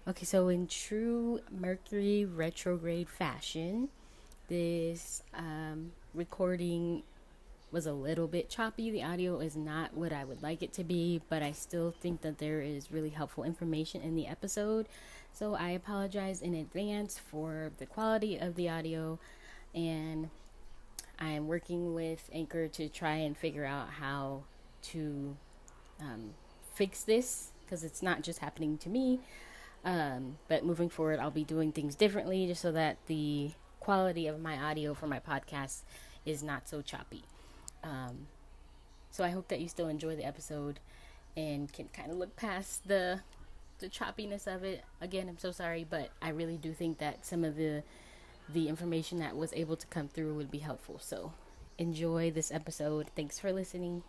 Okay, so in true Mercury retrograde fashion, this recording was a little bit choppy. The audio is not what I would like it to be, but I still think that there is really helpful information in the episode. So I apologize in advance for the quality of the audio, and I'm working with Anchor to try and figure out how to fix this because it's not just happening to me. But moving forward, I'll be doing things differently just so that the quality of my audio for my podcast is not so choppy. So I hope that you still enjoy the episode and can kind of look past the choppiness of it. Again, I'm so sorry, but I really do think that some of the information that was able to come through would be helpful. So enjoy this episode. Thanks for listening.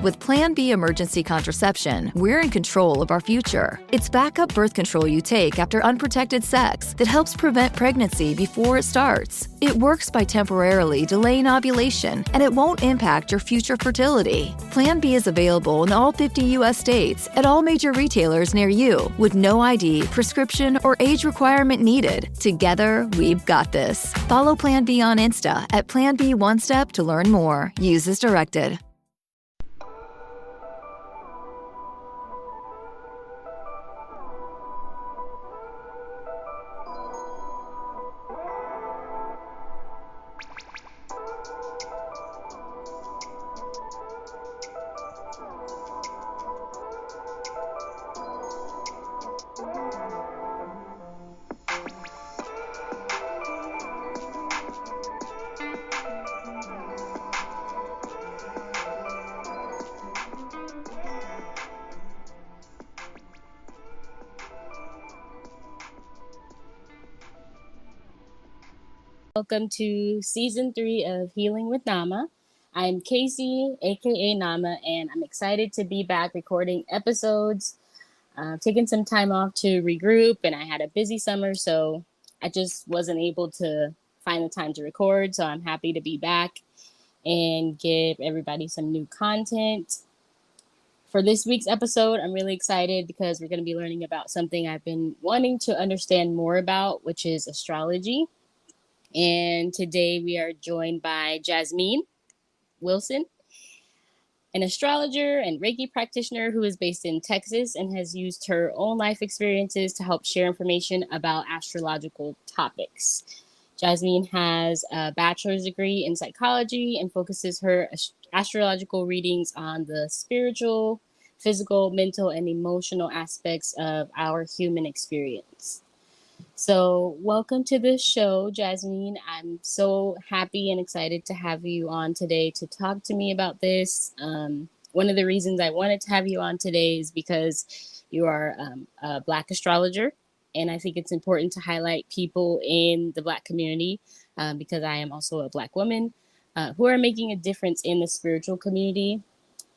With Plan B emergency contraception, we're in control of our future. It's backup birth control you take after unprotected sex that helps prevent pregnancy before it starts. It works by temporarily delaying ovulation, and it won't impact your future fertility. Plan B is available in all 50 U.S. states at all major retailers near you with no ID, prescription, or age requirement needed. Together, we've got this. Follow Plan B on Insta at Plan B One Step to learn more. Use as directed. Welcome to season 3 of Healing with Nama. I'm Casey, aka Nama, and I'm excited to be back recording episodes. Taking some time off to regroup, and I had a busy summer, so I just wasn't able to find the time to record. So I'm happy to be back and give everybody some new content. For this week's episode, I'm really excited because we're going to be learning about something I've been wanting to understand more about, which is astrology. And today we are joined by Jasmeen Wilson, an astrologer and Reiki practitioner who is based in Texas and has used her own life experiences to help share information about astrological topics. Jasmeen has a bachelor's degree in psychology and focuses her astrological readings on the spiritual, physical, mental, and emotional aspects of our human experience. So, welcome to the show, Jasmeen. I'm so happy and excited to have you on today to talk to me about this. One of the reasons I wanted to have you on today is because you are a Black astrologer, and I think it's important to highlight people in the Black community because I am also a Black woman who are making a difference in the spiritual community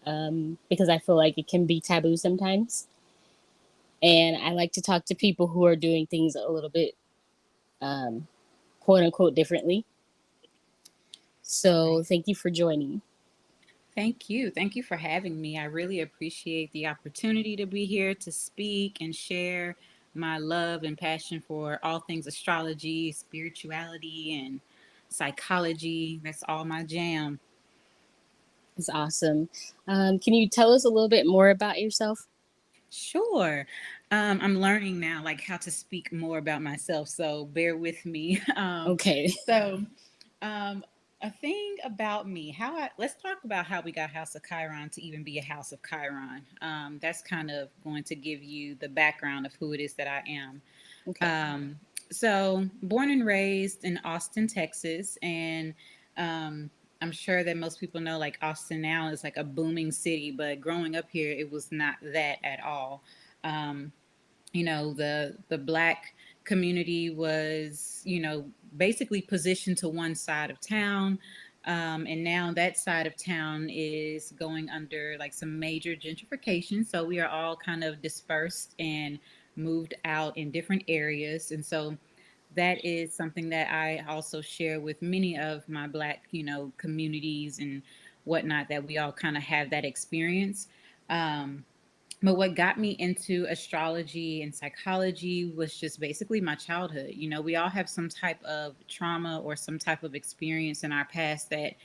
because I feel like it can be taboo sometimes. And I like to talk to people who are doing things a little bit um, quote unquote differently. So Right. thank you for joining. Thank you. Thank you for having me. I really appreciate the opportunity to be here to speak and share my love and passion for all things astrology, spirituality, and psychology. That's all my jam. It's awesome. Can you tell us a little bit more about yourself? Sure. I'm learning now, like how to speak more about myself. So bear with me. Okay. So, um, a thing about me, let's talk about how we got House of Chiron to even be a House of Chiron. That's kind of going to give you the background of who it is that I am. Okay. Um, so, born and raised in Austin, Texas, and um, I'm sure that most people know like Austin now is like a booming city, but growing up here, it was not that at all. Um, the black community was basically positioned to one side of town, and now that side of town is going under like some major gentrification, so we are all kind of dispersed and moved out in different areas. And so that is something that I also share with many of my black communities and whatnot, that we all kind of have that experience. um, But what got me into astrology and psychology was just basically my childhood. You know, we all have some type of trauma or some type of experience in our past that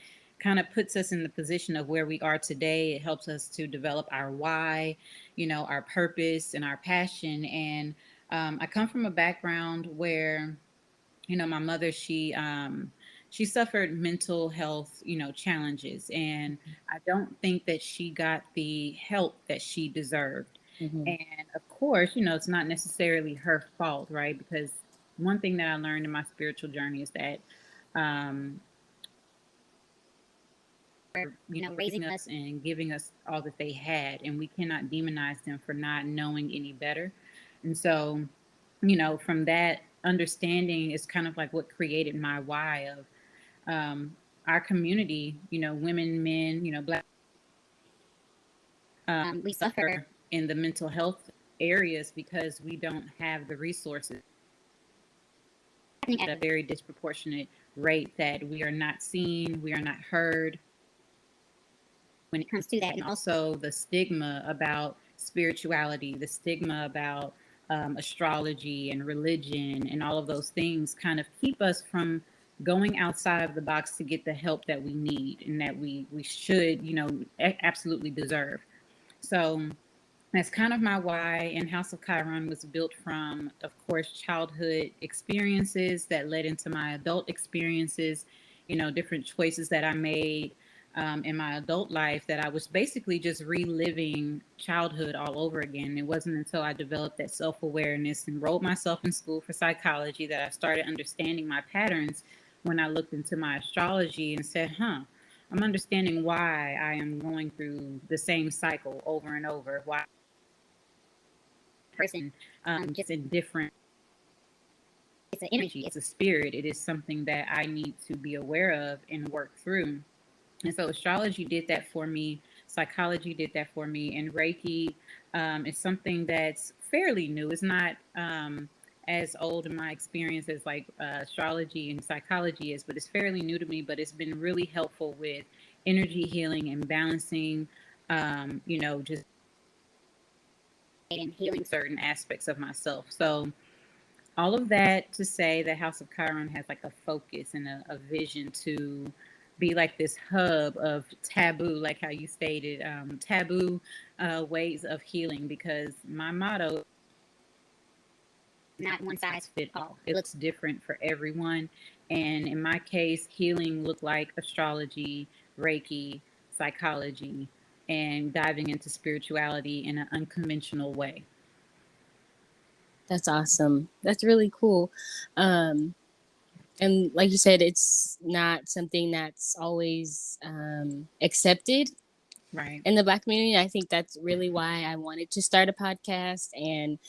kind of puts us in the position of where we are today. It helps us to develop our why, you know, our purpose and our passion. And I come from a background where, you know, my mother, she suffered mental health, you know, challenges, and I don't think that she got the help that she deserved. Mm-hmm. And of course, you know, it's not necessarily her fault, right? Because one thing that I learned in my spiritual journey is that um you know, raising us and giving us all that they had, and we cannot demonize them for not knowing any better. And so, you know, from that understanding is kind of like what created my why of our community, you know, women, men, you know, black, we suffer in the mental health areas because we don't have the resources at a very disproportionate rate, that we are not seen, we are not heard when it comes to that. And also the stigma about spirituality, the stigma about astrology and religion and all of those things kind of keep us from going outside of the box to get the help that we need and that we should, you know, absolutely deserve. So that's kind of my why. And House of Chiron was built from, of course, childhood experiences that led into my adult experiences, you know, different choices that I made in my adult life, that I was basically just reliving childhood all over again. It wasn't until I developed that self awareness, enrolled myself in school for psychology, that I started understanding my patterns when I looked into my astrology and said, huh, I'm understanding why I am going through the same cycle over and over. Why person just in different, it's an energy, it's a spirit, it is something that I need to be aware of and work through. And so astrology did that for me, psychology did that for me, and Reiki is something that's fairly new. It's not as old in my experience as like astrology and psychology is, but it's fairly new to me. But it's been really helpful with energy healing and balancing, you know, just and healing certain aspects of myself. So all of that to say that House of Chiron has like a focus and a vision to be like this hub of taboo, like how you stated, taboo ways of healing. Because my motto, not one size fit all. It looks different for everyone. And in my case, healing looked like astrology, Reiki, psychology, and diving into spirituality in an unconventional way. That's awesome. That's really cool. Um, and like you said, it's not something that's always accepted Right. in the Black community. I think that's really why I wanted to start a podcast and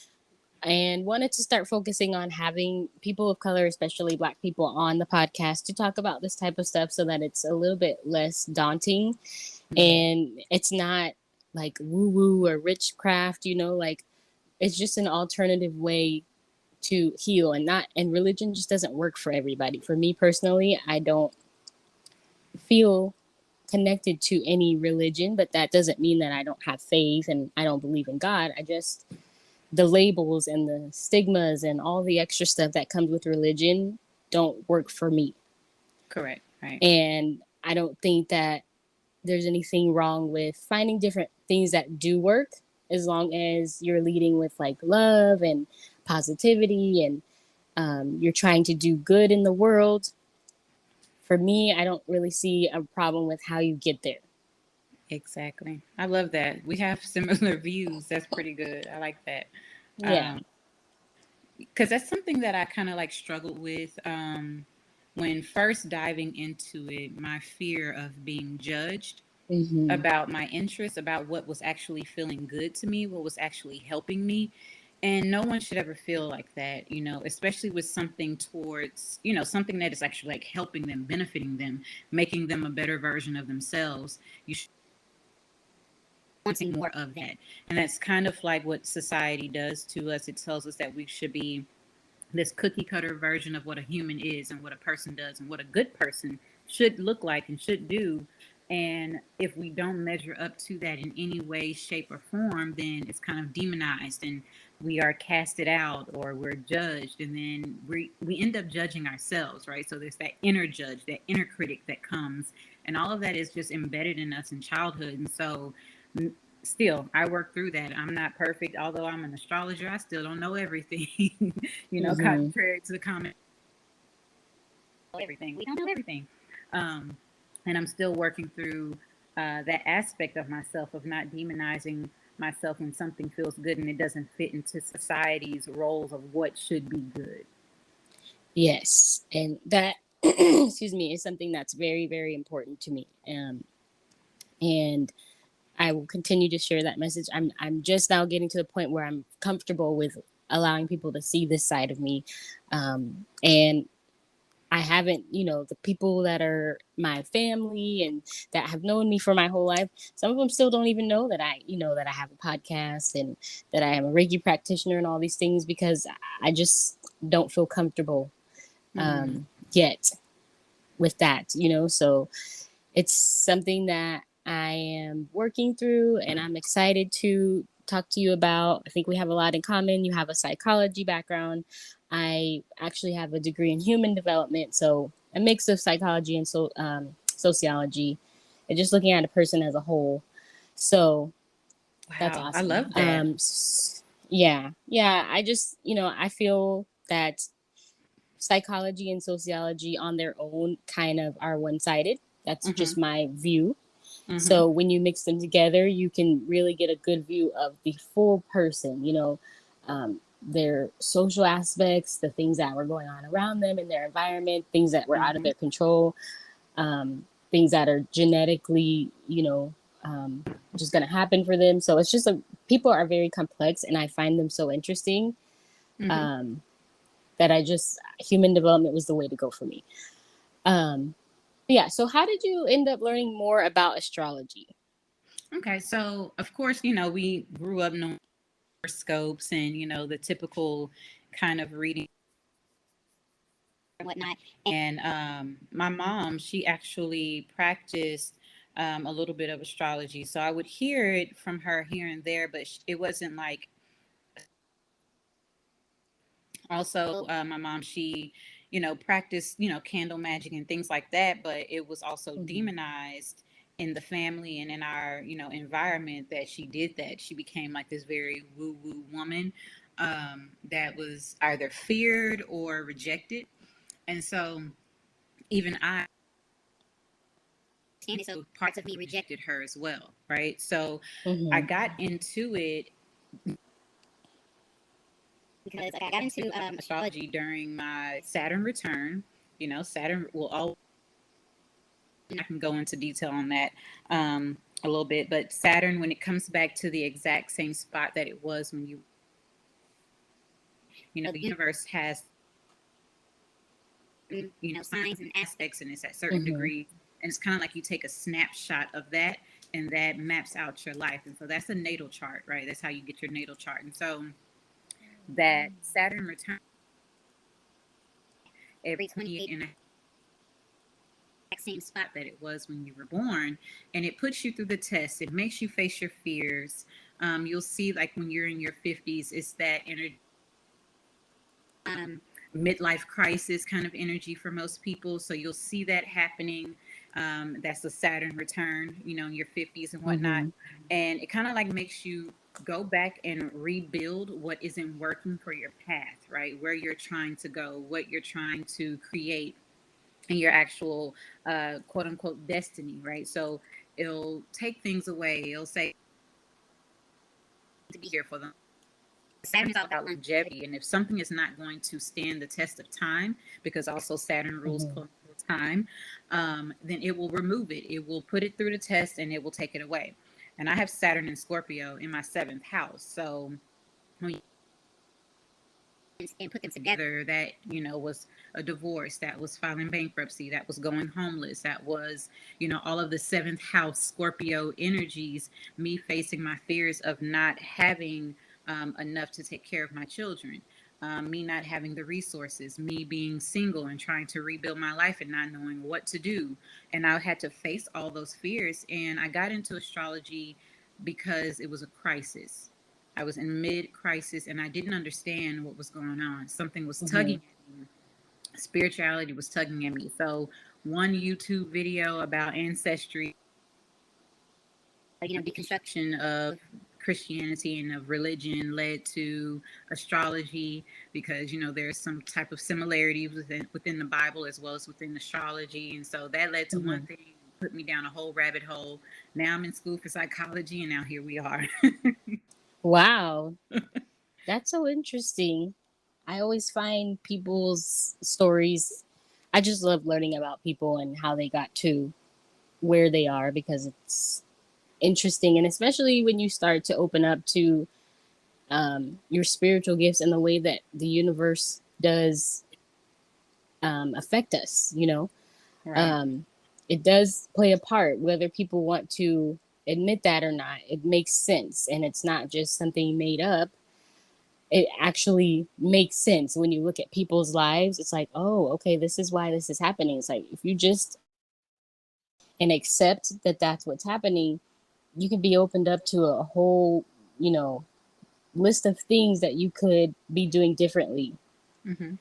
wanted to start focusing on having people of color, especially Black people, on the podcast to talk about this type of stuff so that it's a little bit less daunting. Mm-hmm. And it's not like woo woo or witchcraft, you know, like it's just an alternative way to heal. And religion just doesn't work for everybody. For me personally, I don't feel connected to any religion, but that doesn't mean that I don't have faith and I don't believe in God. I just, the labels and the stigmas and all the extra stuff that comes with religion don't work for me. Correct. Right. And I don't think that there's anything wrong with finding different things that do work, as long as you're leading with like love and positivity and you're trying to do good in the world. For me, I don't really see a problem with how you get there. Exactly. I love that. We have similar views. That's pretty good. I like that. Yeah. Because that's something that I kind of like struggled with when first diving into it. My fear of being judged about my interests, about what was actually feeling good to me, what was actually helping me. And no one should ever feel like that, you know, especially with something towards, you know, something that is actually like helping them, benefiting them, making them a better version of themselves. You should wanting more of that. And that's kind of like what society does to us. It tells us that we should be this cookie cutter version of what a human is and what a person does and what a good person should look like and should do. And if we don't measure up to that in any way, shape, or form, then it's kind of demonized and we are casted out or we're judged. And then we end up judging ourselves, right? So there's that inner judge, that inner critic that comes. And all of that is just embedded in us in childhood. And so still, I work through that. I'm not perfect. Although I'm an astrologer, I still don't know everything. Mm-hmm. Contrary to the comment, everything. We don't know everything. Um, and I'm still working through that aspect of myself of not demonizing myself when something feels good and it doesn't fit into society's roles of what should be good. Yes, and that excuse me is something that's very very important to me. And I will continue to share that message. I'm just now getting to the point where I'm comfortable with allowing people to see this side of me, and I haven't, the people that are my family and that have known me for my whole life, some of them still don't even know that that I have a podcast and that I am a Reiki practitioner and all these things because I just don't feel comfortable Mm-hmm. yet with that, So it's something that I am working through and I'm excited to talk to you about. I think we have a lot in common. You have a psychology background. I actually have a degree in human development, so a mix of psychology and sociology, and just looking at a person as a whole. So that's Wow, I awesome. love that. Yeah, yeah. I just, I feel that psychology and sociology on their own kind of are one sided. That's Mm-hmm. just my view. Mm-hmm. So when you mix them together, you can really get a good view of the full person, their social aspects, the things that were going on around them in their environment, things that were out of Mm-hmm. their control, things that are genetically, just going to happen for them. So it's just people are very complex and I find them so interesting. Mm-hmm. Um, that human development was the way to go for me. Um, yeah. So how did you end up learning more about astrology? Okay, so of course, we grew up knowing horoscopes and the typical kind of reading and whatnot. And my mom, she actually practiced a little bit of astrology, so I would hear it from her here and there, but it wasn't like also my mom, she practiced candle magic and things like that, but it was also Mm-hmm. demonized in the family and in our environment that she did that. She became like this very woo woo woman that was either feared or rejected. And so even I and so parts of me rejected her as well, right? So I Mm-hmm. got into it because I got into astrology during my Saturn return. Saturn will always, I can go into detail on that a little bit, but Saturn, when it comes back to the exact same spot that it was when the universe has, signs and aspects, and it's at certain Mm-hmm. degree. And it's kind of like you take a snapshot of that and that maps out your life. And so that's a natal chart, right? That's how you get your natal chart. And so that Saturn return every 28 and a same spot that it was when you were born, and it puts you through the test. It makes you face your fears. You'll see, like when you're in your 50s, it's that energy, midlife crisis kind of energy for most people. So you'll see that happening. That's a Saturn return, in your 50s and whatnot, Mm-hmm. and it kind of like makes you go back and rebuild what isn't working for your path, right? Where you're trying to go, what you're trying to create and your actual quote unquote destiny, right? So it'll take things away. It'll say to be here for them. Saturn is all about longevity, and if something is not going to stand the test of time, because also Saturn rules Mm-hmm. time, then it will remove it. It will put it through the test, and it will take it away. And I have Saturn and Scorpio in my seventh house, so when you and put them together, that was a divorce, that was filing bankruptcy, that was going homeless, that was all of the seventh house Scorpio energies, me facing my fears of not having enough to take care of my children, me not having the resources, me being single and trying to rebuild my life and not knowing what to do. And I had to face all those fears. And I got into astrology because it was a crisis. I was in mid crisis and I didn't understand what was going on. Something was Mm-hmm. tugging at me. Spirituality was tugging at me. So, one YouTube video about ancestry, deconstruction of Christianity and of religion led to astrology, because there's some type of similarities within the Bible as well as within astrology, and so that led to one Mm-hmm. thing, put me down a whole rabbit hole. Now I'm in school for psychology, and now here we are. Wow, that's so interesting. I always find people's stories. I just love learning about people and how they got to where they are because it's interesting, and especially when you start to open up to your spiritual gifts and the way that the universe does affect us. Right. Um, it does play a part, whether people want to admit that or not. It makes sense, and it's not just something made up. It actually makes sense when you look at people's lives. It's like, oh, okay, this is why this is happening. It's like if you just and accept that that's what's happening, you can be opened up to a whole, you know, list of things that you could be doing differently. Mm-hmm.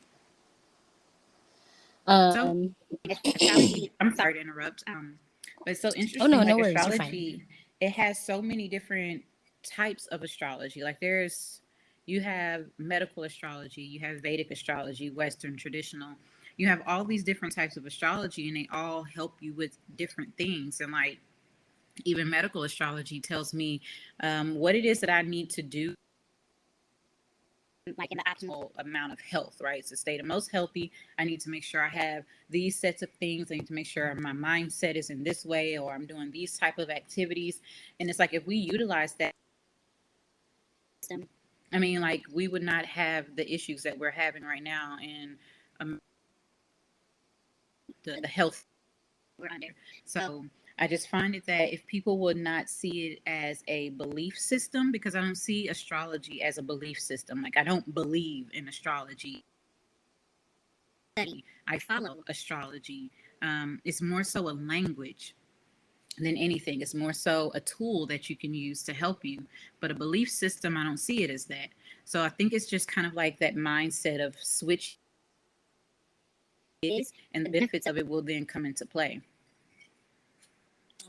So Um, astrology, I'm sorry to interrupt, but it's so oh interesting, no, like no worries, you're fine. astrology, it has so many different types of astrology. Like you have medical astrology, you have Vedic astrology, Western traditional, you have all these different types of astrology, and they all help you with different things. And like even medical astrology tells me what it is that I need to do, like in the optimal amount of health, right? To stay the most healthy, I need to make sure I have these sets of things. I need to make sure my mindset is in this way, or I'm doing these type of activities. And it's like if we utilize that system, I mean, like we would not have the issues that we're having right now in um, the health we're under. So I just find it that if people would not see it as a belief system, because I don't see astrology as a belief system. Like I don't believe in astrology. I follow astrology. It's more so a language than anything. It's more so a tool that you can use to help you. But a belief system, I don't see it as that. So I think it's just kind of like that mindset of switch is, and the benefits of it will then come into play.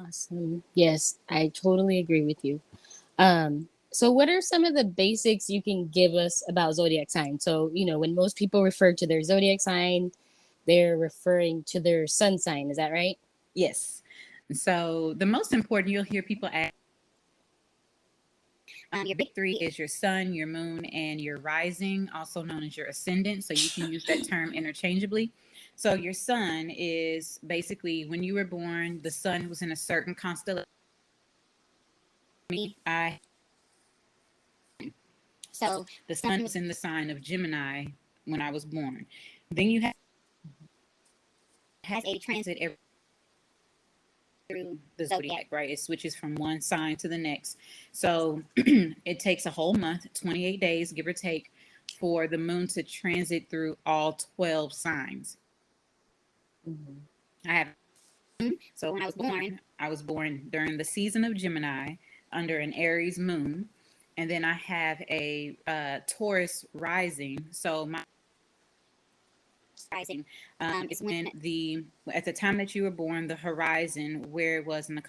Awesome. Yes, I totally agree with you. So what are some of the basics you can give us about zodiac signs? So, when most people refer to their zodiac sign, they're referring to their sun sign. Is that right? Yes. So the most important, you'll hear people ask, your big three is your sun, your moon, and your rising, also known as your ascendant. So you can use that term interchangeably. So your sun is basically when you were born, the sun was in a certain constellation. I So the sun was in the sign of Gemini when I was born. Then you have has a transit every through the zodiac, right? It switches from one sign to the next. So it takes a whole month, 28 days, give or take, for the moon to transit through all 12 signs. Mm-hmm. I have So when I was born during the season of Gemini under an Aries moon, and then I have a Taurus rising. So my rising is when the at the time that you were born, the horizon where it was in the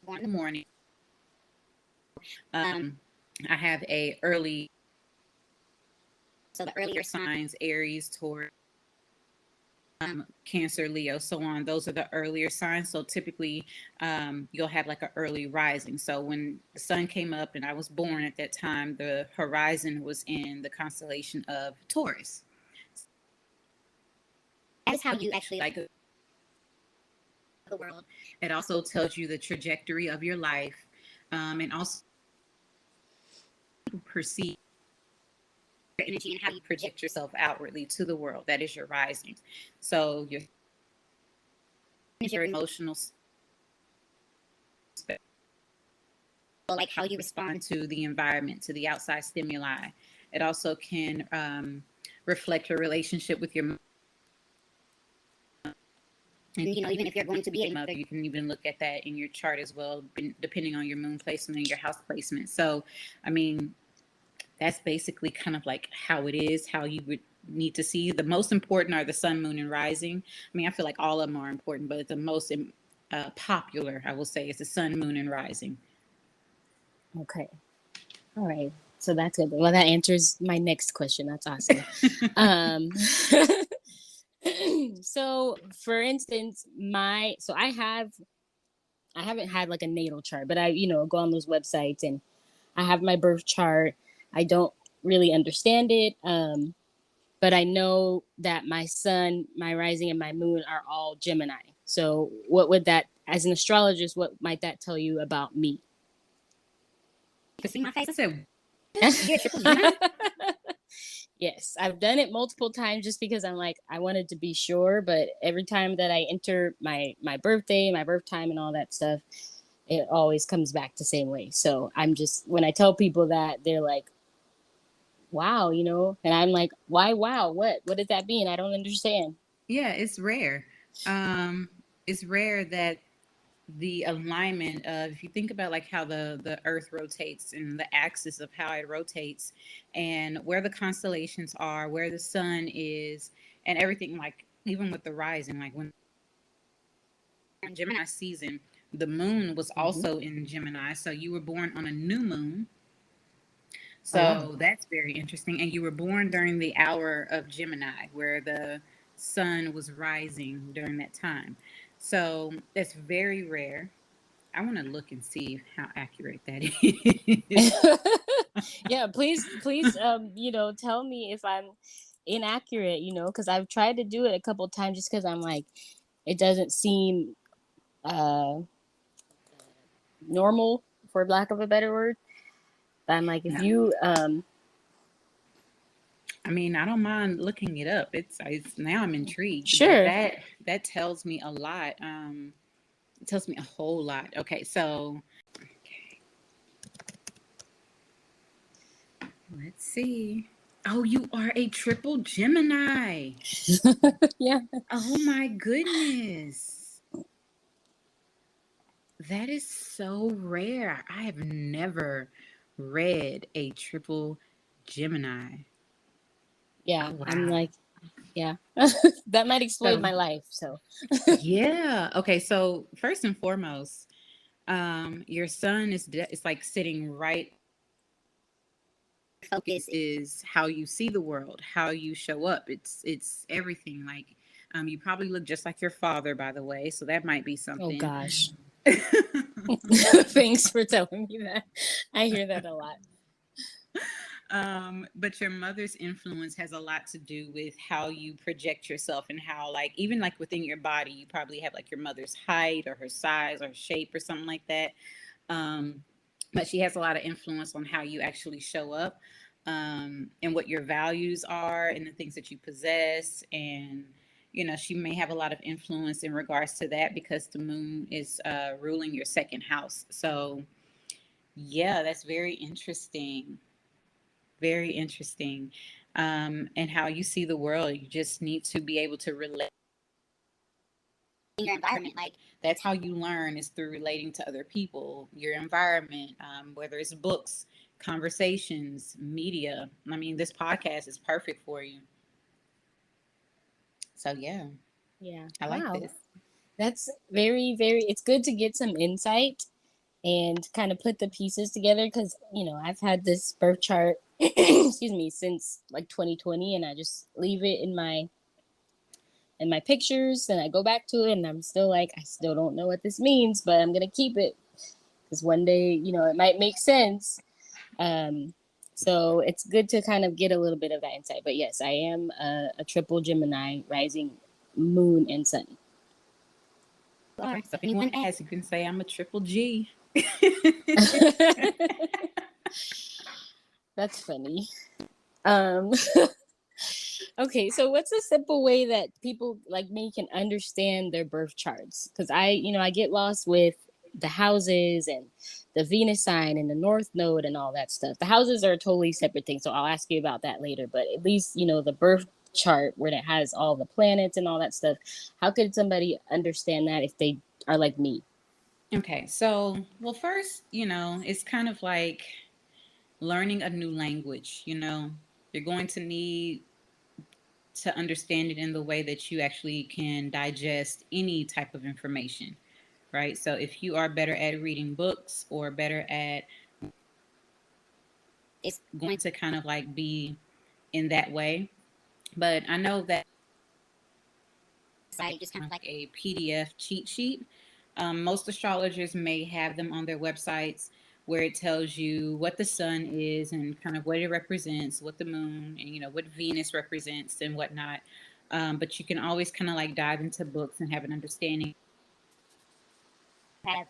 born in the morning. Um, I have a early, so the earlier signs: Aries, Taurus, Cancer, Leo, so on. Those are the earlier signs. So typically, you'll have like an early rising. So when the sun came up and I was born at that time, the horizon was in the constellation of Taurus. That is how you actually like the world. It also tells you the trajectory of your life, and also perceive your energy and how you project yourself outwardly to the world. That is your rising. So your emotional, like how you respond to the environment, to the outside stimuli. It also can reflect your relationship with your. And, even if you're going to be a mother, you can even look at that in your chart as well, depending on your moon placement and your house placement. So, I mean, that's basically kind of like how it is, how you would need to see. The most important are the sun, moon, and rising. I mean, I feel like all of them are important, but the most popular, I will say, is the sun, moon, and rising. Okay. All right. So that's good. Well, that answers my next question. That's awesome. um, so for instance, I haven't had like a natal chart, but I, go on those websites and I have my birth chart. I don't really understand it. But I know that my sun, my rising, and my moon are all Gemini. So what would that, as an astrologist, what might that tell you about me? You see my face? I said, yes, I've done it multiple times just because I'm like, I wanted to be sure, but every time that I enter my birthday, my birth time, and all that stuff, it always comes back the same way. So I'm just, when I tell people that, they're like, wow, and I'm like, why wow? What does that mean? I don't understand. yeah, it's rare. It's rare that the alignment of, if you think about like how the earth rotates and the axis of how it rotates and where the constellations are, where the sun is, and everything, like even with the rising, like when in Gemini season, the moon was also in Gemini, so you were born on a new moon. So wow, that's very interesting. And you were born during the hour of Gemini, where the sun was rising during that time. So that's very rare. I want to look and see how accurate that is. Yeah, please, tell me if I'm inaccurate, because I've tried to do it a couple of times just because I'm like, it doesn't seem normal, for lack of a better word. But I'm like, if No. you I mean, I don't mind looking it up. It's now I'm intrigued. Sure. But that tells me a lot. It tells me a whole lot. Okay, so let's see. Oh, you are a triple Gemini. Yeah. Oh my goodness. That is so rare. I have never read a triple Gemini. Yeah. Oh, wow. I'm like, yeah. That might explain my life. So yeah. Okay, so first and foremost, your sun is it's like sitting right. Focus is how you see the world, how you show up. It's everything. Like, you probably look just like your father, by the way, so that might be something. Oh gosh. Thanks for telling me that. I hear that a lot. But your mother's influence has a lot to do with how you project yourself and how, like, even like within your body, you probably have like your mother's height or her size or shape or something like that. But she has a lot of influence on how you actually show up, and what your values are and the things that you possess. And, she may have a lot of influence in regards to that because the moon is ruling your second house. So, yeah, that's very interesting. Very interesting. And how you see the world. You just need to be able to relate your environment. Like, that's how you learn, is through relating to other people, your environment, whether it's books, conversations, media. I mean, this podcast is perfect for you. So yeah. I like this. That's very, very, it's good to get some insight and kind of put the pieces together because, I've had this birth chart, excuse me, since like 2020, and I just leave it in my pictures and I go back to it and I'm still like, I still don't know what this means, but I'm going to keep it because one day, it might make sense. So it's good to kind of get a little bit of that insight. But yes, I am a triple Gemini, rising, moon, and sun. So if anyone asks, you can say I'm a triple G. That's funny. Okay, so what's a simple way that people like me can understand their birth charts? Because I get lost with the houses and the Venus sign and the North Node and all that stuff. The houses are a totally separate thing, so I'll ask you about that later. But at least the birth chart where it has all the planets and all that stuff. How could somebody understand that if they are like me? Okay, so well, first, it's kind of like learning a new language. You're going to need to understand it in the way that you actually can digest any type of information, right? So if you are better at reading books or better at, it's going to kind of like be in that way. But I know that site just kind of like a PDF cheat sheet. Most astrologers may have them on their websites where it tells you what the sun is and kind of what it represents, what the moon and what Venus represents and whatnot. But you can always kind of like dive into books and have an understanding. Have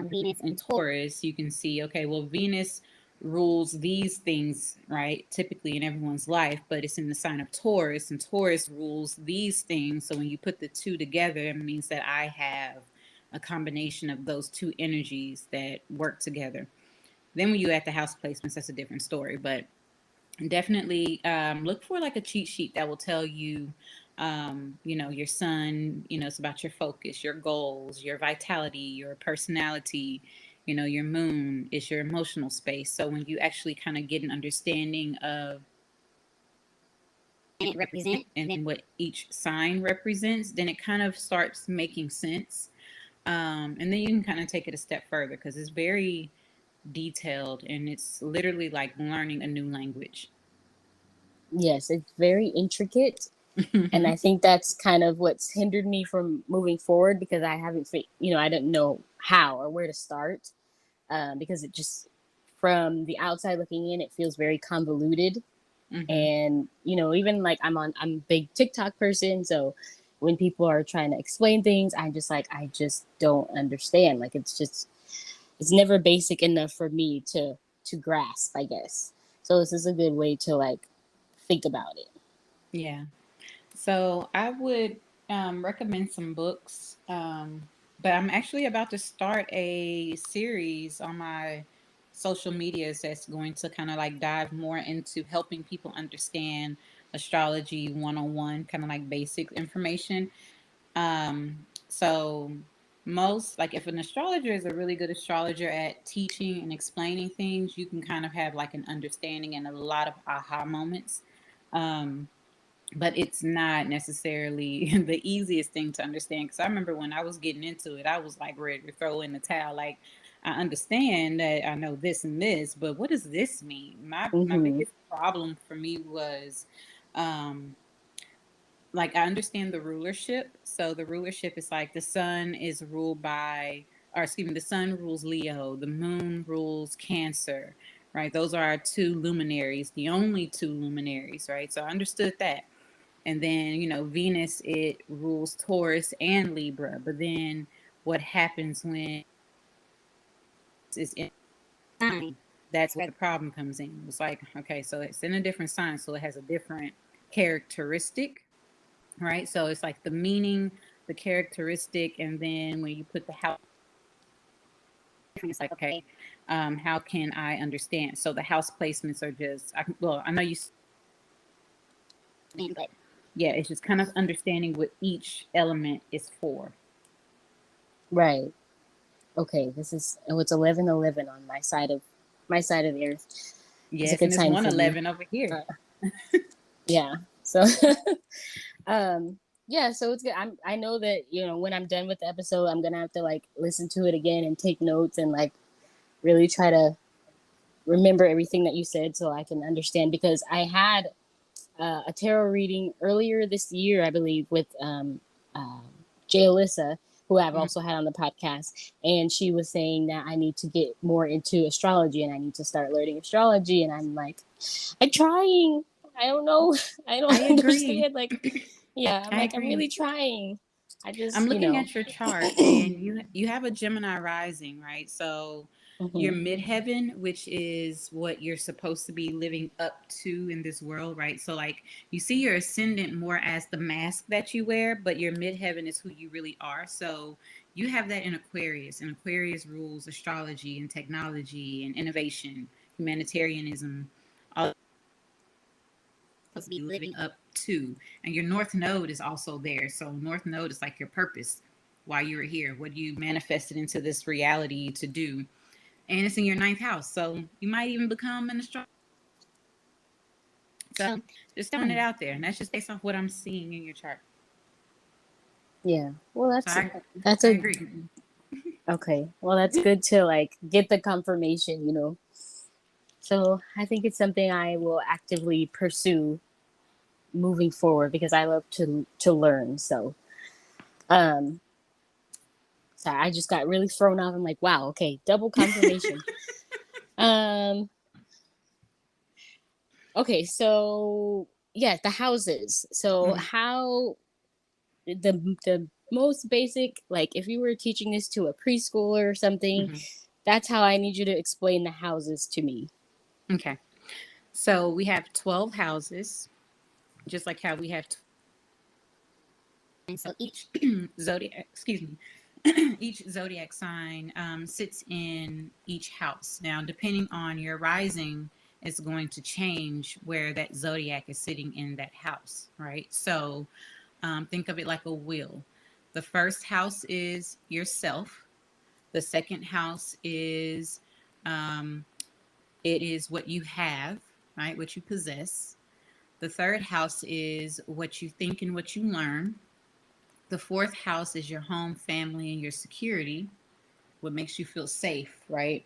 Venus and Taurus, you can see, okay, well, Venus rules these things, right? Typically in everyone's life, but it's in the sign of Taurus, and Taurus rules these things. So when you put the two together, it means that I have a combination of those two energies that work together. Then when you add the house placements, that's a different story. But definitely look for like a cheat sheet that will tell you your sun, it's about your focus, your goals, your vitality, your personality. Your moon is your emotional space. So when you actually kind of get an understanding of it represent and then what each sign represents, then it kind of starts making sense. And then you can kind of take it a step further because it's very detailed and it's literally like learning a new language. Yes, it's very intricate. And I think that's kind of what's hindered me from moving forward because I haven't, I didn't know how or where to start because it just, from the outside looking in, it feels very convoluted. Mm-hmm. And, even like I'm a big TikTok person. So when people are trying to explain things, I'm just like, I just don't understand. Like, it's never basic enough for me to grasp, I guess. So this is a good way to like think about it. Yeah. So I would recommend some books, but I'm actually about to start a series on my social medias that's going to kind of like dive more into helping people understand astrology 101, kind of like basic information. So most like if an astrologer is a really good astrologer at teaching and explaining things, you can kind of have like an understanding and a lot of aha moments. Um, but it's not necessarily the easiest thing to understand because I remember when I was getting into it, I was like ready to throw in the towel. Like, I understand that I know this and this, but what does this mean? My Mm-hmm. biggest problem for me was um like I understand the rulership. So the rulership is like the sun is ruled by, or excuse me, the sun rules Leo, the moon rules Cancer, right? Those are our two luminaries, the only two luminaries, right? So I understood that. And then, Venus, it rules Taurus and Libra. But then what happens when it's in a sign? That's where the problem comes in. It's like, okay, so it's in a different sign, so it has a different characteristic, right? So it's like the meaning, the characteristic, and then when you put the house, it's like, okay, how can I understand? So the house placements are just, well, I know you, but yeah, it's just kind of understanding what each element is for. Right. Okay. This is it's 11:11 on my side of the earth. It's a Yes, good and it's time for me. 111 over here. Uh, yeah. So um yeah, so it's good. I know that, when I'm done with the episode, I'm gonna have to like listen to it again and take notes and like really try to remember everything that you said so I can understand because I had a tarot reading earlier this year, I believe, with uh, Jay Alyssa, who I've Mm. also had on the podcast. And she was saying that I need to get more into astrology and I need to start learning astrology. And I'm like, I'm trying. I don't know. I I don't agree. understand. Like, yeah, I'm I like, I'm agree. really trying. I I'm just, looking at your chart and you have a Gemini rising, right? So your Mhm. midheaven, which is what you're supposed to be living up to in this world, right? So like you see your ascendant more as the mask that you wear, but your midheaven is who you really are. So You have that in Aquarius, and Aquarius rules astrology and technology and innovation, humanitarianism, all supposed to be living up to. And your North Node is also there. So North Node is like your purpose, why you were here, what you manifested into this reality to do. And it's in your ninth house. So you might even become an astrologer. So just throwing it out there. And that's just based off what I'm seeing in your chart. Yeah. Well, So that's I a agree. okay. Well, that's good to like get the confirmation, you know. So I think it's something I will actively pursue moving forward because I love to learn. So, um, sorry, I just got really thrown off. I'm like, wow, okay, double confirmation. um, okay, so yeah, the houses. So how the most basic, like if you were teaching this to a preschooler or something, that's how I need you to explain the houses to me. Okay. So we have 12 houses, just like how we have. And so each zodiac, excuse me, each zodiac sign sits in each house. Now, depending on your rising, it's going to change where that zodiac is sitting in that house, right? So think of it like a wheel. The first house is yourself. The second house is it is what you have, right? What you possess. The third house is what you think and what you learn. The fourth house is your home, family, and your security, what makes you feel safe, right?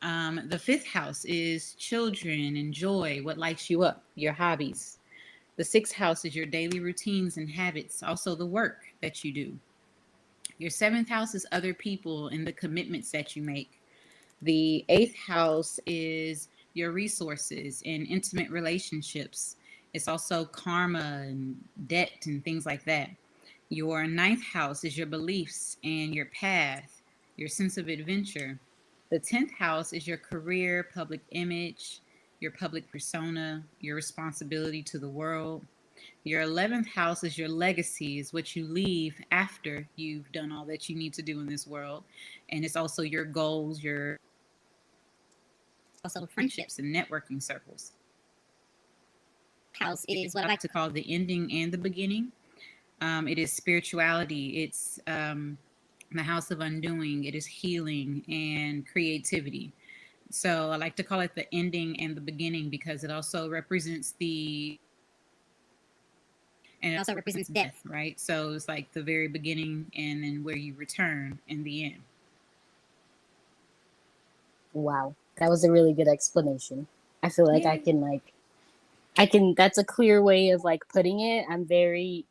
The fifth house is children and joy, what lights you up, your hobbies. The sixth house is your daily routines and habits, also the work that you do. Your seventh house is other people and the commitments that you make. The eighth house is your resources and intimate relationships. It's also karma and debt and things like that. Your ninth house is your beliefs and your path, your sense of adventure. The 10th house is your career, public image, your public persona, your responsibility to the world. Your 11th house is your legacy, is what you leave after you've done all that you need to do in this world. And it's also your goals, your also friendships and networking circles. House, it is what I like to call the ending and the beginning. It is spirituality. It's the house of undoing. It is healing and creativity. So I like to call it the ending and the beginning because it also represents and it also represents death, right? So it's like the very beginning and then where you return in the end. Wow, that was a really good explanation. I feel like Yeah. I can. That's a clear way of like putting it. I'm very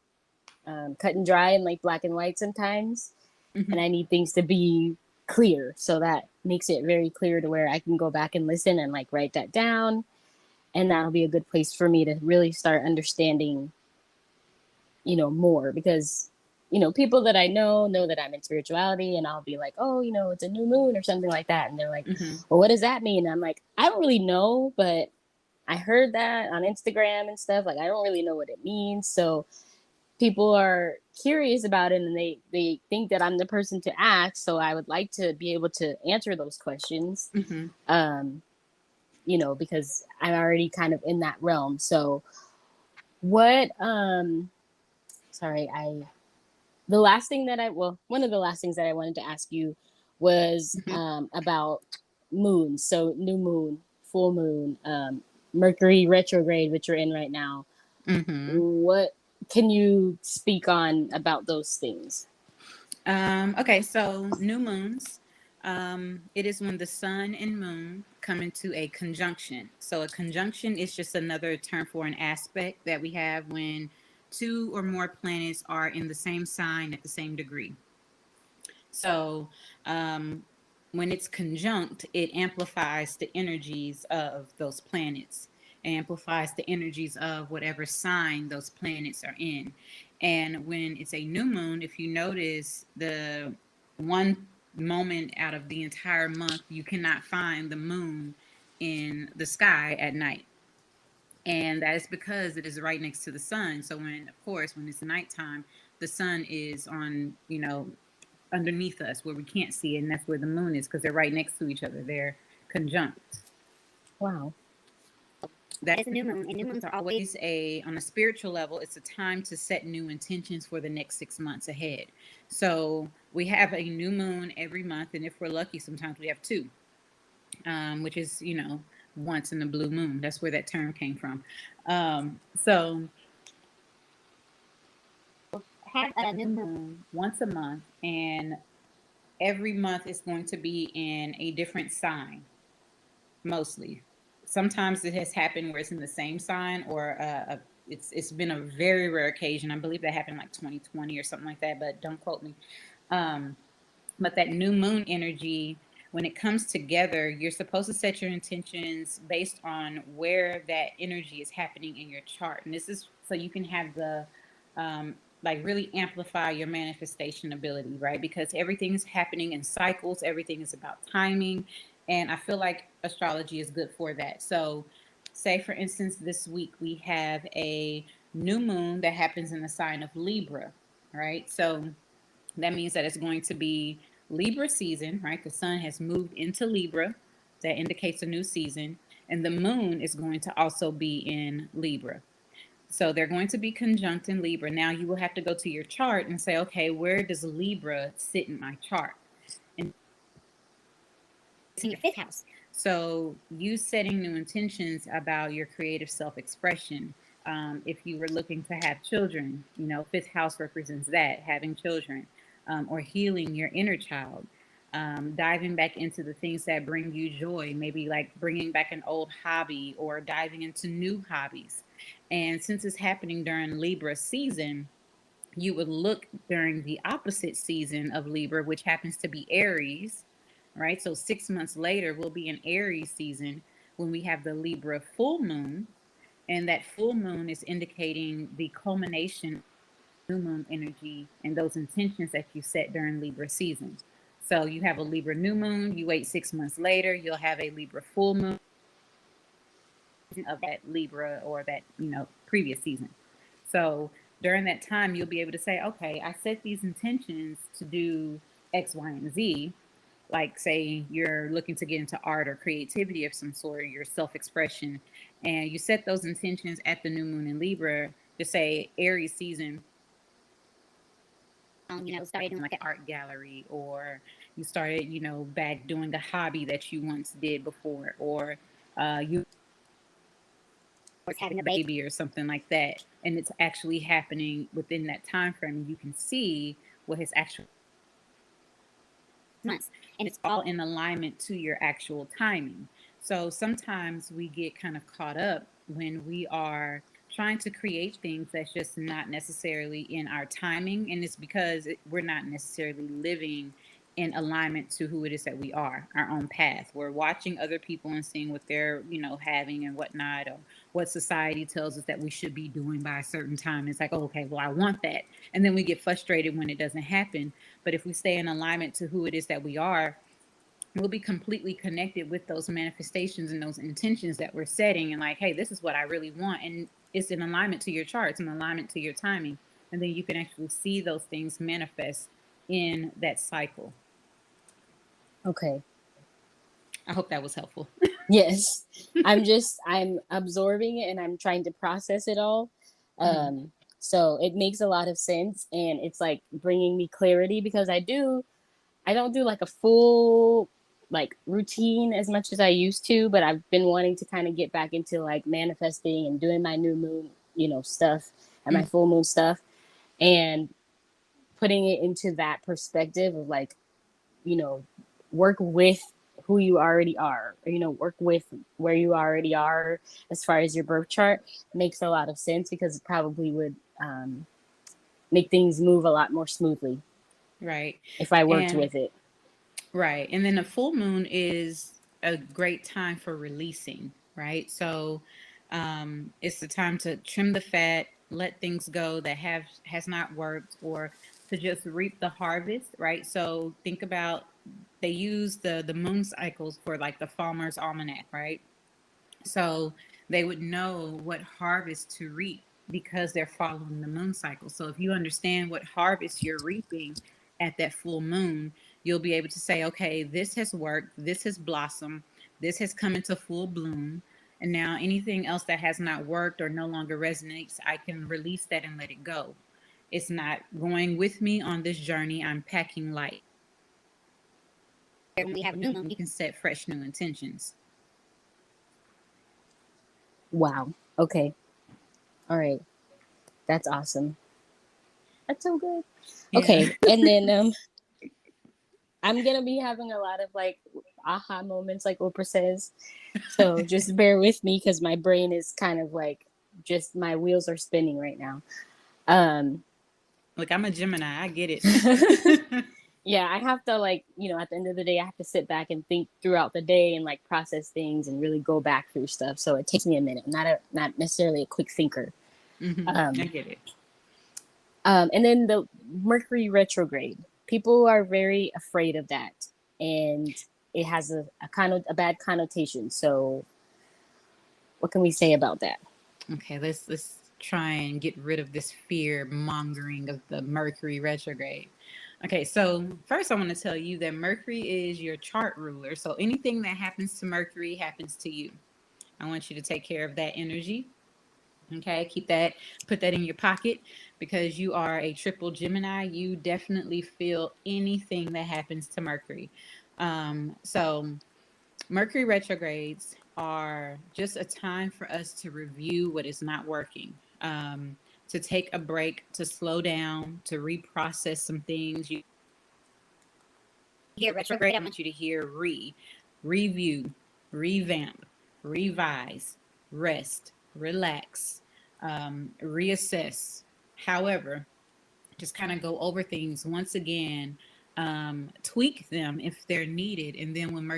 cut and dry and like black and white sometimes, and I need things to be clear. So that makes it very clear to where I can go back and listen and like write that down, and that'll be a good place for me to really start understanding, you know, more because you know people that I know that I'm in spirituality, and I'll be like, oh, you know, it's a new moon or something like that, and they're like, well, what does that mean? And I'm like, I don't really know, but I heard that on Instagram and stuff. Like, I don't really know what it means. So people are curious about it and they think that I'm the person to ask. So I would like to be able to answer those questions, you know, because I'm already kind of in that realm. So what, sorry, the last thing that one of the last things that I wanted to ask you was about moons. So new moon, full moon, Mercury retrograde, which you're in right now. What can you speak on about those things? Okay, so new moons. It is when the sun and moon come into a conjunction. So a conjunction is just another term for an aspect that we have when two or more planets are in the same sign at the same degree. So when it's conjunct, it amplifies the energies of those planets, amplifies the energies of whatever sign those planets are in. And when it's a new moon, if you notice the one moment out of the entire month, you cannot find the moon in the sky at night. And that is because it is right next to the sun. So when, of course, when it's nighttime, the sun is on, you know, underneath us where we can't see it, and that's where the moon is because they're right next to each other. They're conjunct. Wow. That is a new moon, and new moons are always on a spiritual level, it's a time to set new intentions for the next 6 months ahead. So we have a new moon every month, and if we're lucky, sometimes we have two, which is, once in the blue moon. That's where that term came from. So have a new moon once a month, and every month is going to be in a different sign, mostly. Sometimes it has happened where it's in the same sign, or it's been a very rare occasion. I believe that happened like 2020 or something like that, but don't quote me. Um, but that new moon energy, when it comes together, you're supposed to set your intentions based on where that energy is happening in your chart, and this is so you can have the like really amplify your manifestation ability, right? Because everything is happening in cycles, everything is about timing, and I feel like astrology is good for that. So say for instance this week we have a new moon that happens in the sign of Libra, right? So that means that it's going to be Libra season, right? The sun has moved into Libra. That indicates a new season. And the moon is going to also be in Libra. So they're going to be conjunct in Libra. Now you will have to go to your chart and say, okay, where does Libra sit in my chart? And it's in your fifth house. So you setting new intentions about your creative self-expression. If you were looking to have children, fifth house represents that, having children, or healing your inner child, diving back into the things that bring you joy, maybe like bringing back an old hobby or diving into new hobbies. And since it's happening during Libra season, you would look during the opposite season of Libra, which happens to be Aries, right? So 6 months later, we'll be in Aries season when we have the Libra full moon. And that full moon is indicating the culmination of new moon energy and those intentions that you set during Libra season. So you have a Libra new moon, you wait 6 months later, you'll have a Libra full moon of that Libra or that, previous season. So during that time, you'll be able to say, okay, I set these intentions to do X, Y, and Z. Like, say, you're looking to get into art or creativity of some sort, or your self expression, and you set those intentions at the new moon in Libra to say Aries season. Started doing like an art gallery, or you started, back doing a hobby that you once did before, or you was having a baby or something like that, and it's actually happening within that time frame. You can see what has actually months, and it's all in alignment to your actual timing. So sometimes we get kind of caught up when we are trying to create things that's just not necessarily in our timing, and it's because we're not necessarily living in alignment to who it is that we are, our own path. We're watching other people and seeing what they're, having and whatnot, or what society tells us that we should be doing by a certain time. It's like, oh, okay, well, I want that. And then we get frustrated when it doesn't happen. But if we stay in alignment to who it is that we are, we'll be completely connected with those manifestations and those intentions that we're setting. And like, hey, this is what I really want. And it's in alignment to your charts, in alignment to your timing. And then you can actually see those things manifest in that cycle. Okay. I hope that was helpful. Yes. I'm absorbing it and I'm trying to process it all. So it makes a lot of sense, and it's like bringing me clarity because I don't do like a full like routine as much as I used to, but I've been wanting to kind of get back into like manifesting and doing my new moon, stuff and my full moon stuff, and putting it into that perspective of like, work with who you already are, or, work with where you already are as far as your birth chart makes a lot of sense because it probably would make things move a lot more smoothly. Right. If I worked with it. Right. And then the full moon is a great time for releasing, right? So it's the time to trim the fat, let things go that has not worked, or to just reap the harvest, right? So think about, they use the moon cycles for like the farmer's almanac, right? So they would know what harvest to reap because they're following the moon cycle. So if you understand what harvest you're reaping, at that full moon, you'll be able to say, okay, this has worked, this has blossomed, this has come into full bloom. And now anything else that has not worked or no longer resonates, I can release that and let it go. It's not going with me on this journey. I'm packing light. When we have a new moon, you can set fresh new intentions. Wow. Okay. All right. That's awesome. That's so good. Yeah. Okay. And then I'm gonna be having a lot of like aha moments, like Oprah says. So just bear with me because my brain is kind of like just my wheels are spinning right now. Look, I'm a Gemini. I get it. Yeah, I have to like, at the end of the day, I have to sit back and think throughout the day and like process things and really go back through stuff. So it takes me a minute. I'm not necessarily a quick thinker. I get it. And then the Mercury retrograde. People are very afraid of that, and it has a kind of a bad connotation. So, what can we say about that? Okay, let's try and get rid of this fear mongering of the Mercury retrograde. Okay, so first I want to tell you that Mercury is your chart ruler. So anything that happens to Mercury happens to you. I want you to take care of that energy. Okay, put that in your pocket because you are a triple Gemini. You definitely feel anything that happens to Mercury. So Mercury retrogrades are just a time for us to review what is not working, to take a break, to slow down, to reprocess some things. You hear retrograde, I want you to hear review, revamp, revise, rest, relax, reassess. However, just kind of go over things once again, tweak them if they're needed. And then when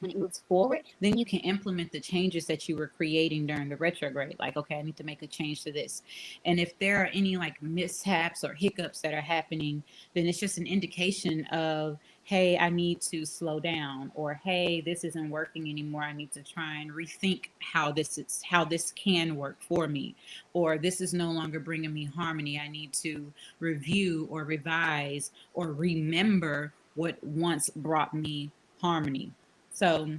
it moves forward, then you can implement the changes that you were creating during the retrograde. Like, okay, I need to make a change to this. And if there are any like mishaps or hiccups that are happening, then it's just an indication of, hey, I need to slow down, or hey, this isn't working anymore. I need to try and rethink how this can work for me, or this is no longer bringing me harmony. I need to review or revise or remember what once brought me harmony. So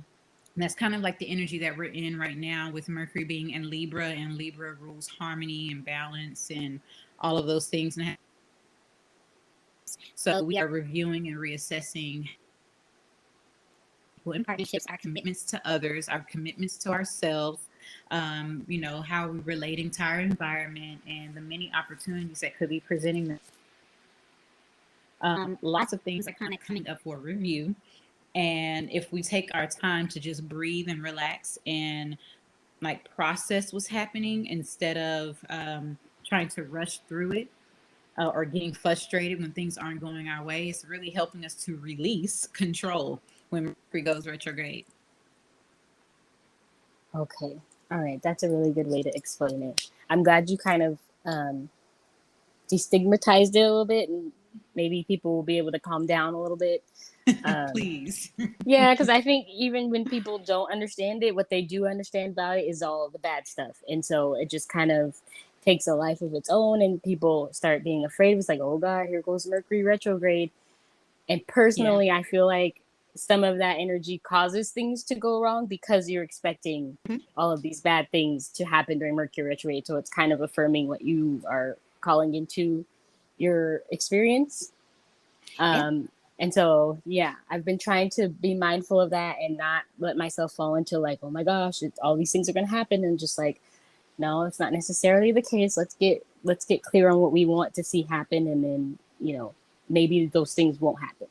that's kind of like the energy that we're in right now with Mercury being in Libra, and Libra rules harmony and balance and all of those things. So we are reviewing and reassessing in partnerships, our commitments to others, our commitments to ourselves, how we're relating to our environment and the many opportunities that could be presenting them. Lots of things are kind of coming up for review. And if we take our time to just breathe and relax and like process what's happening instead of trying to rush through it, or getting frustrated when things aren't going our way, it's really helping us to release control when Mercury goes retrograde. Okay. All right. That's a really good way to explain it. I'm glad you kind of destigmatized it a little bit, and maybe people will be able to calm down a little bit. Please. Yeah, because I think even when people don't understand it, what they do understand about it is all the bad stuff. And so it just kind of takes a life of its own, and people start being afraid. It's like, oh God, here goes Mercury retrograde. And personally, I feel like some of that energy causes things to go wrong because you're expecting all of these bad things to happen during Mercury retrograde. So it's kind of affirming what you are calling into your experience. And so, yeah, I've been trying to be mindful of that and not let myself fall into like, oh my gosh, all these things are going to happen. And just like, no, it's not necessarily the case. Let's get clear on what we want to see happen. And then, maybe those things won't happen.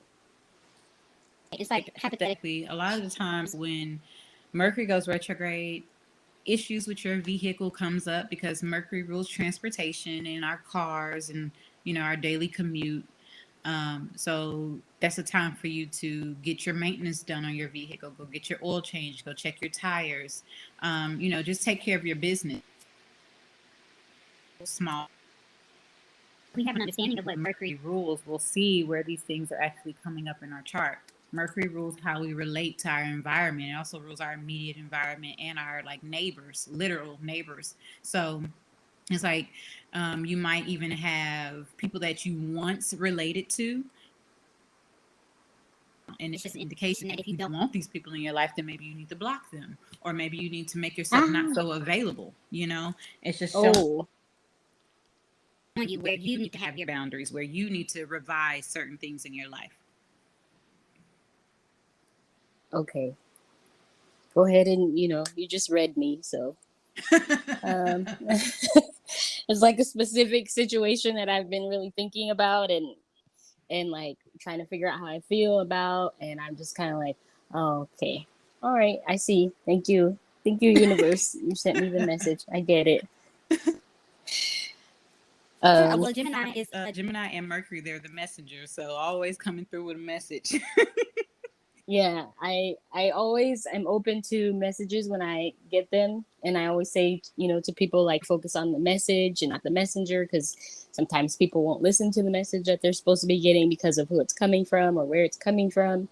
It's like hypothetically, a lot of the times when Mercury goes retrograde, issues with your vehicle comes up because Mercury rules transportation and our cars and our daily commute. So that's a time for you to get your maintenance done on your vehicle. Go get your oil change. Go check your tires. Just take care of your business. Small. We have an understanding of what Mercury rules. We'll see where these things are actually coming up in our chart. Mercury rules how we relate to our environment. It also rules our immediate environment and our like neighbors, literal neighbors. So It's like you might even have people that you once related to, and it's just an indication that if you don't want these people in your life, then maybe you need to block them, or maybe you need to make yourself not Ah, so available. It's just showing oh, you where you need to have your boundaries, where you need to revise certain things in your life. okay. Go ahead and, you just read me, so it's like a specific situation that I've been really thinking about and like trying to figure out how I feel about, and I'm just kind of like, oh, okay, all right, I see. Thank you, universe. You sent me the message. I get it. Well, Gemini and Mercury, they're the messenger, so always coming through with a message. Yeah, I always am open to messages when I get them, and I always say, to people, like, focus on the message and not the messenger, because sometimes people won't listen to the message that they're supposed to be getting because of who it's coming from or where it's coming from.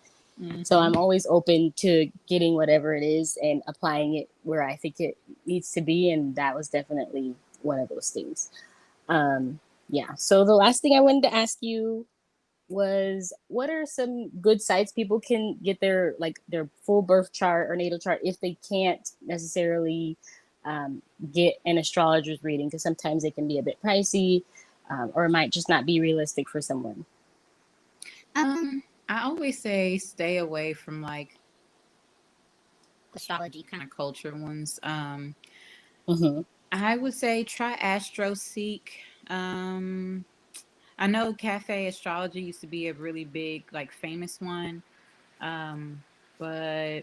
So I'm always open to getting whatever it is and applying it where I think it needs to be, and that was definitely one of those things. Yeah. So the last thing I wanted to ask you was, what are some good sites people can get their full birth chart or natal chart if they can't necessarily um, get an astrologer's reading, because sometimes they can be a bit pricey, or it might just not be realistic for someone. I always say stay away from like astrology kind of culture ones. Mm-hmm. I would say try AstroSeek. Um, I know Cafe Astrology used to be a really big, like, famous one, but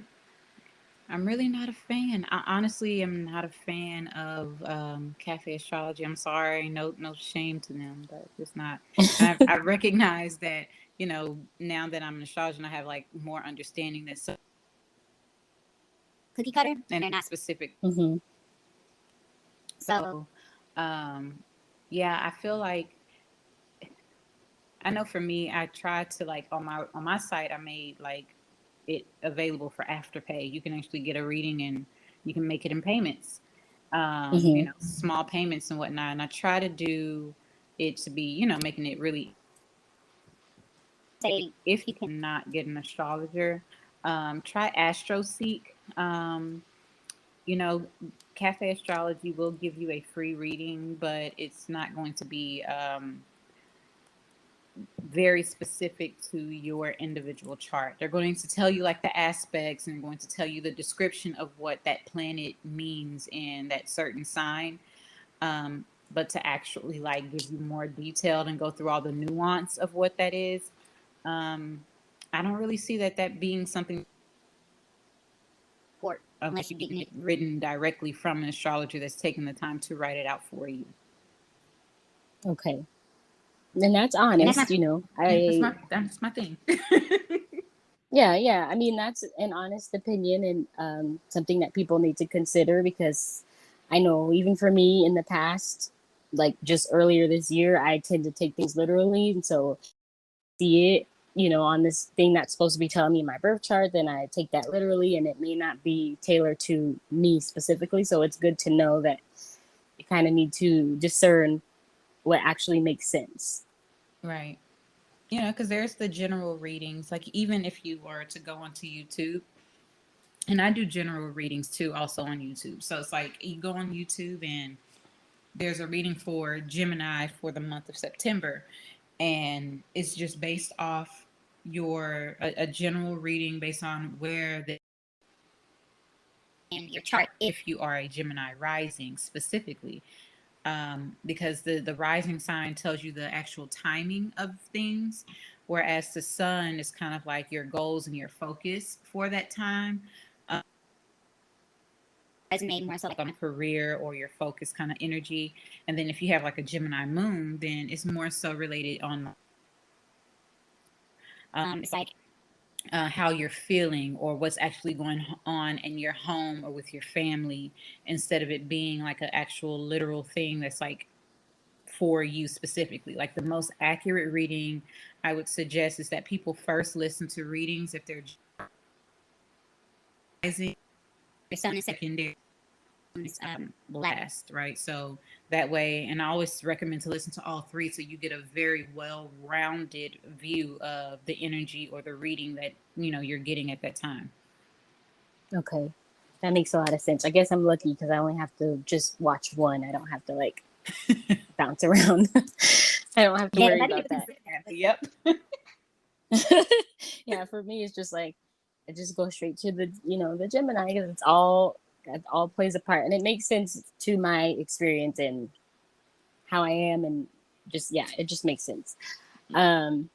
I'm really not a fan. I honestly am not a fan of Cafe Astrology. I'm sorry, no shame to them, but just not. And I recognize that now that I'm an astrologer and I have like more understanding that some cookie cutter and they're not specific. Mm-hmm. So, um, yeah, I feel like I know for me, I tried to, like, on my site, I made like it available for afterpay. You can actually get a reading and you can make it in payments, Mm-hmm. small payments and whatnot. And I try to do it to be, making it really say if you cannot get an astrologer, try AstroSeek. You know, Cafe Astrology will give you a free reading, but it's not going to be very specific to your individual chart. They're going to tell you like the aspects and going to tell you the description of what that planet means in that certain sign. But to actually like give you more detailed and go through all the nuance of what that is, I don't really see that being something important unless you're getting it written directly from an astrologer that's taking the time to write it out for you. Okay. And that's And that's my honest, yeah, that's I my that's my thing. yeah, I mean, that's an honest opinion, and something that people need to consider, because I know even for me in the past, like just earlier this year, I tend to take things literally. And so see it, on this thing that's supposed to be telling me my birth chart, then I take that literally, and it may not be tailored to me specifically. So it's good to know that you kind of need to discern what actually makes sense. Right. Because there's the general readings. Like, even if you were to go onto YouTube, and I do general readings too, also on YouTube. So it's like you go on YouTube and there's a reading for Gemini for the month of September, and it's just based off a general reading based on where the in your chart if you are a Gemini rising specifically. Because the rising sign tells you the actual timing of things, whereas the sun is kind of like your goals and your focus for that time. Resonate more so like on a career or your focus kind of energy. And then if you have like a Gemini moon, then it's more so related on it's like how you're feeling or what's actually going on in your home or with your family, instead of it being like an actual literal thing that's like for you specifically. Like, the most accurate reading I would suggest is that people first listen to readings if they're rising, your sun is secondary. last, right? So that way, and I always recommend to listen to all three so you get a very well-rounded view of the energy or the reading that you're getting at that time. Okay. That makes a lot of sense. I guess I'm lucky because I only have to just watch one. I don't have to like bounce around. I don't have to worry about that. Yep. Yeah, for me, it's just like I just go straight to the Gemini because it all plays a part, and it makes sense to my experience and how I am, and just yeah, it just makes sense. Um,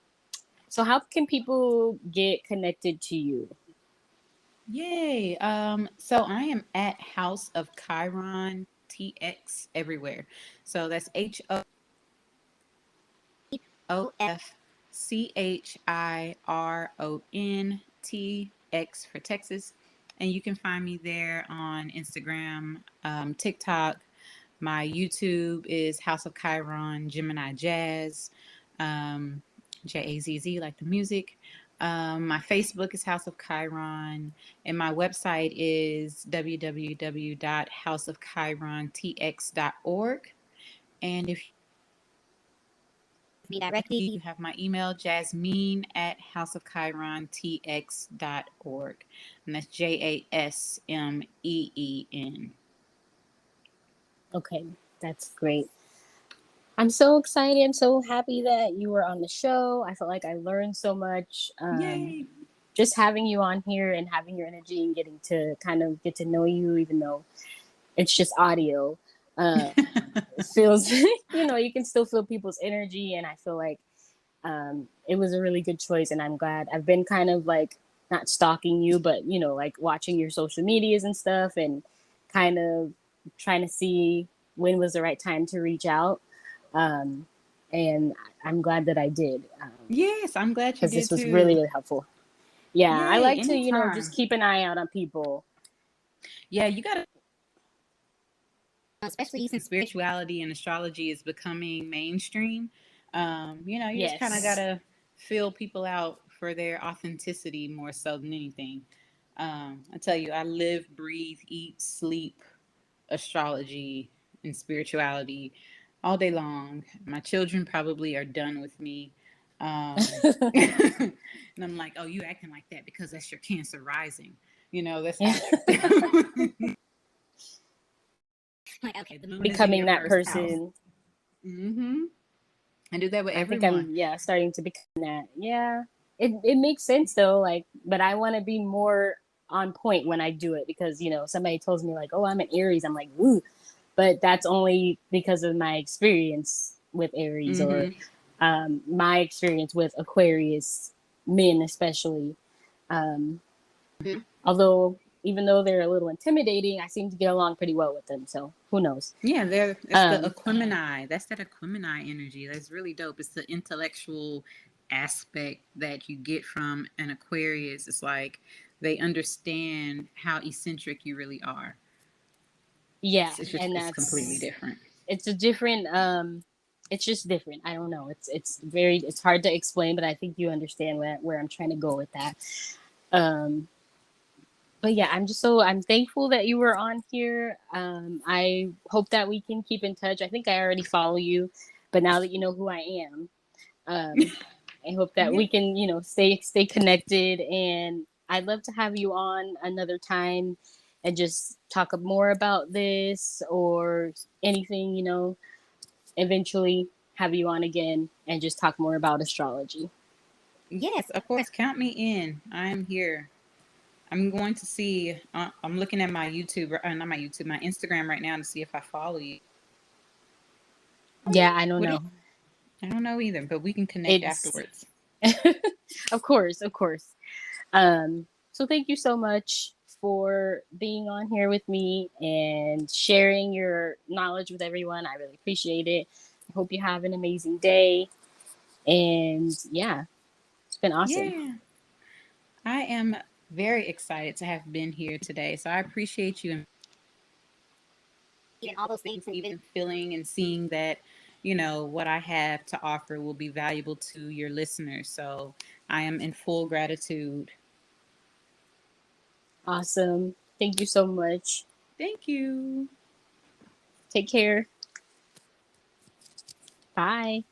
so how can people get connected to you? Yay. So I am at House of Chiron TX everywhere. So that's HOFCHIRONTX for Texas. And you can find me there on Instagram, TikTok. My YouTube is House of Chiron Gemini Jazz, JAZZ, like the music. My Facebook is House of Chiron, and my website is www.houseofchirontx.org. And if me directly, you have my email, Jasmeen at houseofchirontx.org. And that's JASMEEN. Okay, that's great. I'm so excited. I'm so happy that you were on the show. I felt like I learned so much. Yay. Just having you on here and having your energy and getting to kind of get to know you, even though it's just audio. It feels, you can still feel people's energy. And I feel like it was a really good choice. And I'm glad I've been kind of like not stalking you, but, like watching your social medias and stuff and kind of trying to see when was the right time to reach out. And I'm glad that I did. Yes, I'm glad you because did this was too. really, really helpful. Yeah, I Yay, like to, anytime. just keep an eye out on people. Yeah, you gotta, especially since spirituality and astrology is becoming mainstream. You just kind of Yes. gotta feel people out for their authenticity more so than anything. I tell you, I live, breathe, eat, sleep astrology and spirituality all day long. My children probably are done with me. And I'm like, oh, you acting like that because that's your Cancer rising. That's how. Like, okay, the moon is in Becoming your that first house. person. Mm-hmm. I do that with I think everyone. starting to become that. Yeah. It makes sense though, like, but I want to be more on point when I do it because, somebody tells me like, oh, I'm an Aries. I'm like, ooh, but that's only because of my experience with Aries or my experience with Aquarius men, especially. Although, even though they're a little intimidating, I seem to get along pretty well with them. So who knows? Yeah, it's the Aquemini. That's that Aquemini energy. That's really dope. It's the intellectual aspect that you get from an Aquarius. It's like they understand how eccentric you really are. Yeah, and It's completely different. it's a different it's just different. I don't know. It's hard to explain, but I think you understand where I'm trying to go with that. Um but yeah, I'm thankful that you were on here. I hope that we can keep in touch. I think I already follow you, but now that you know who I am, I hope that we can, stay connected. And I'd love to have you on another time and just talk more about this or anything, eventually have you on again and just talk more about astrology. Yes, of course. Count me in. I'm here. I'm going to see. I'm looking at my YouTube, not my YouTube, my Instagram right now to see if I follow you. Yeah, I don't know. I don't know either, but we can connect afterwards. Of course, of course. So thank you so much for being on here with me and sharing your knowledge with everyone. I really appreciate it. I hope you have an amazing day. And yeah, it's been awesome. Yeah. I am very excited to have been here today. So I appreciate you and all those things that you've been feeling and seeing that, what I have to offer will be valuable to your listeners. So I am in full gratitude. Awesome. Thank you so much. Thank you. Take care. Bye.